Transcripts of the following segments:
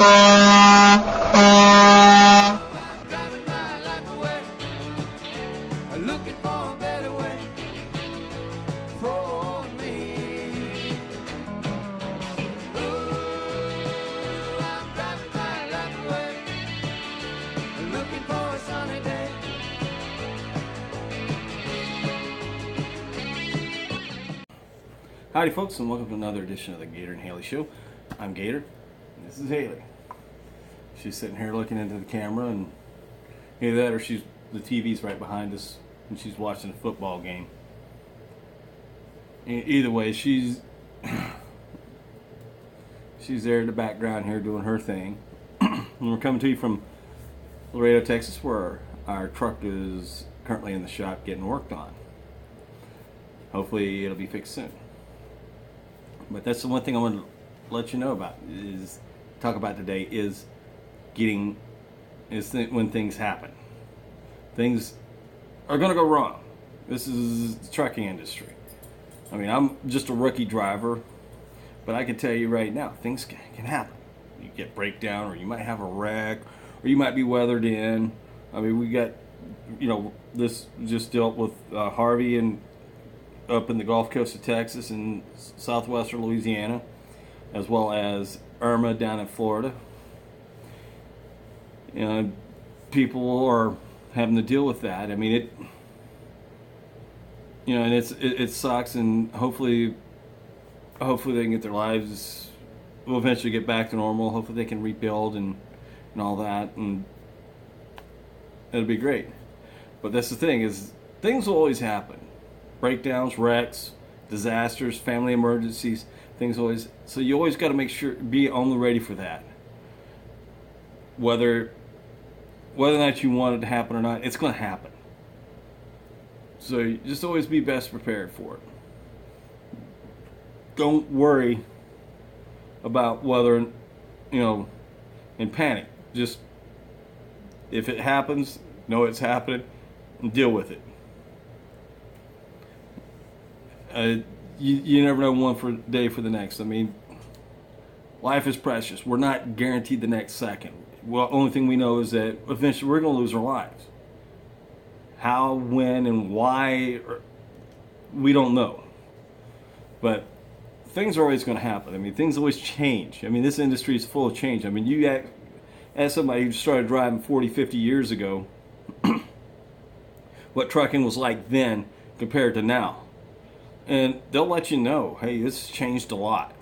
Driving my life away, looking for a better way for me. Ooh, I'm driving my life away, looking for a sunny day. Howdy folks, and welcome to another edition of the Gator and Haley Show. I'm Gator, and this is Haley. She's sitting here looking into the camera, and either that or the TV's right behind us, and she's watching a football game. Either way, she's there in the background here doing her thing. And we're coming to you from Laredo, Texas, where our truck is currently in the shop getting worked on. Hopefully it'll be fixed soon. But that's the one thing I want to let you know about, is talk about today, is when things happen. Things are going to go wrong. This is the trucking industry. I mean, I'm just a rookie driver, but I can tell you right now, things can happen. You get breakdown, or you might have a wreck, or you might be weathered in. I mean, we got, this just dealt with Harvey and up in the Gulf Coast of Texas and southwestern Louisiana, as well as Irma down in Florida. People are having to deal with that. I mean, it sucks, and hopefully they can get their lives, will eventually get back to normal. Hopefully they can rebuild and all that, and it'll be great. But that's the thing, is things will always happen. Breakdowns, wrecks, disasters, family emergencies, things always. So you always got to make sure, be on the ready for that. Whether or not you want it to happen or not, it's going to happen. So you just always be best prepared for it. Don't worry about whether, and panic. Just, if it happens, know it's happening and deal with it. You never know one day for the next. I mean, life is precious. We're not guaranteed the next second. Well, only thing we know is that eventually we're going to lose our lives. How, when, and why, we don't know. But things are always going to happen. I mean, things always change. I mean, this industry is full of change. I mean, you ask somebody who started driving 40, 50 years ago what trucking was like then compared to now. And they'll let you know, hey, this has changed a lot.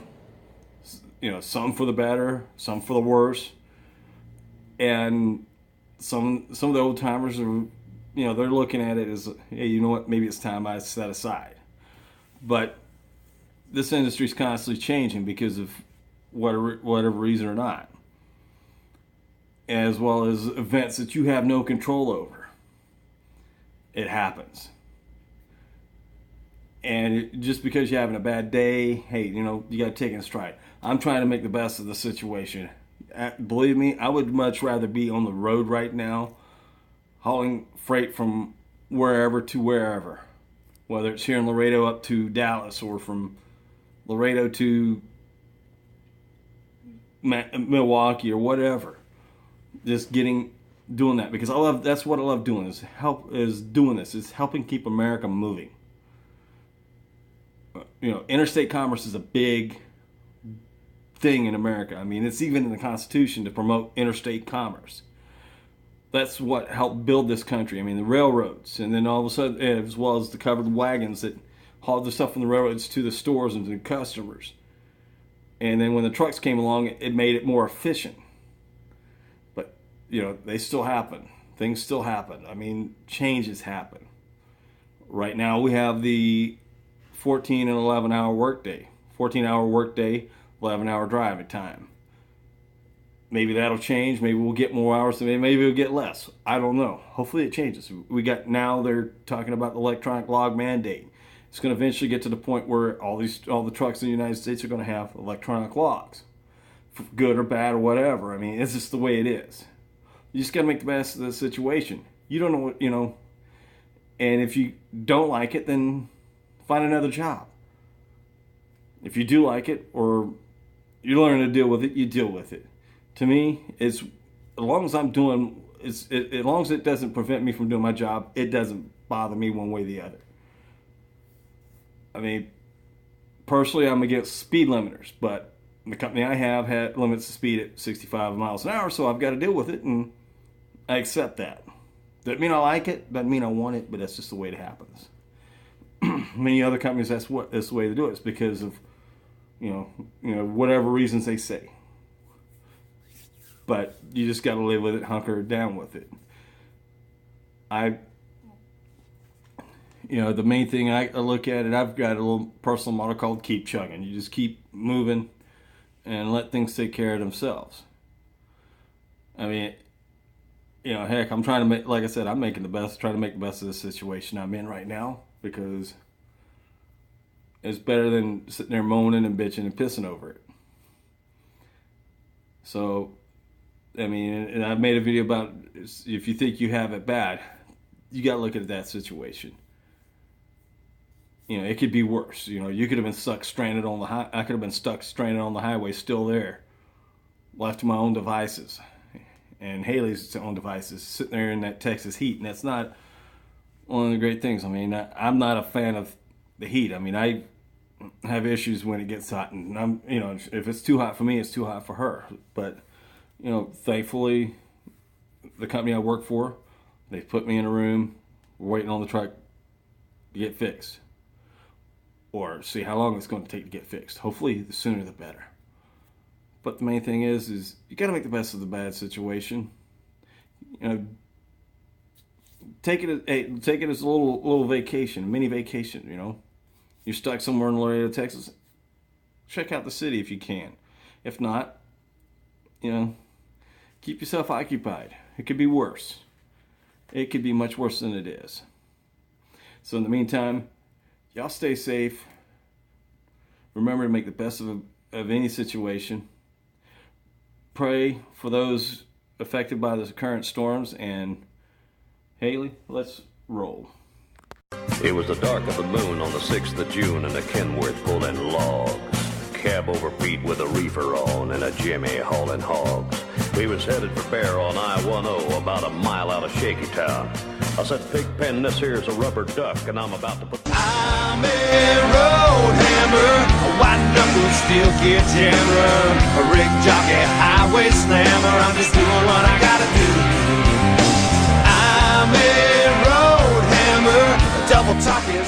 Some for the better, some for the worse. And some of the old timers are, they're looking at it as, hey, you know what, maybe it's time I set aside. But this industry is constantly changing because of whatever reason or not, as well as events that you have no control over. It happens. And just because you're having a bad day, hey, you got to take it in stride. I'm trying to make the best of the situation. Believe me, I would much rather be on the road right now, hauling freight from wherever to wherever. Whether it's here in Laredo up to Dallas, or from Laredo to Milwaukee, or whatever. Just doing that, because that's what I love doing, is helping keep America moving. Interstate commerce is a big thing in America. I mean, it's even in the Constitution to promote interstate commerce. That's what helped build this country. I mean, the railroads, and then all of a sudden, as well as the covered wagons that hauled the stuff from the railroads to the stores and to the customers. And then when the trucks came along, it made it more efficient. But, they still happen. Things still happen. I mean, changes happen. Right now, we have the 14 and 11 hour workday. 14-hour workday, 11-hour driving time. Maybe that'll change. Maybe we'll get more hours. Maybe we'll get less. I don't know. Hopefully it changes. Now they're talking about the electronic log mandate. It's going to eventually get to the point where all the trucks in the United States are going to have electronic logs, for good or bad or whatever. I mean, it's just the way it is. You just got to make the best of the situation. You don't know what, and if you don't like it, then find another job. If you do like it, or you learn to deal with it, you deal with it. To me, it's as long as I'm doing, as long as it doesn't prevent me from doing my job, it doesn't bother me one way or the other. I mean, personally, I'm against speed limiters, but the company I have had limits the speed at 65 miles an hour, so I've got to deal with it, and I accept that. Doesn't mean I like it, doesn't mean I want it, but that's just the way it happens. Many other companies, that's the way they do it. It's because of whatever reasons they say. But you just got to live with it, hunker down with it. The main thing I look at it, I've got a little personal motto called keep chugging. You just keep moving and let things take care of themselves. I mean, heck, I'm trying to make, like I said, I'm trying to make the best of the situation I'm in right now, because it's better than sitting there moaning and bitching and pissing over it. So, I mean, and I made a video about, if you think you have it bad, you got to look at that situation. It could be worse. You could have been stuck stranded on the I could have been stuck stranded on the highway, still there, left to my own devices, and Haley's own devices, sitting there in that Texas heat. And that's not one of the great things. I mean, I'm not a fan of the heat. I mean, I have issues when it gets hot, and if it's too hot for me, it's too hot for her. But thankfully, the company I work for, they put me in a room, waiting on the truck to get fixed, or see how long it's going to take to get fixed. Hopefully, the sooner the better. But the main thing is you got to make the best of the bad situation. Take it as a little vacation, mini vacation. You're stuck somewhere in Laredo, Texas. Check out the city if you can. If not, keep yourself occupied. It could be worse. It could be much worse than it is. So in the meantime, y'all stay safe. Remember to make the best of any situation. Pray for those affected by the current storms. And Haley, let's roll. It was the dark of the moon on the 6th of June, and a Kenworth pulling logs. Cab over Pete with a reefer on, and a Jimmy hauling hogs. We was headed for Bear on I-10, about a mile out of Shaky Town. I said, Pigpen, this here's a rubber duck, and I'm about to put... I'm a road hammer, a white knuckle steel gear jammer, a rig jockey, highway slammer. I'm just doing what I gotta do. I'm a road hammer, a double talking.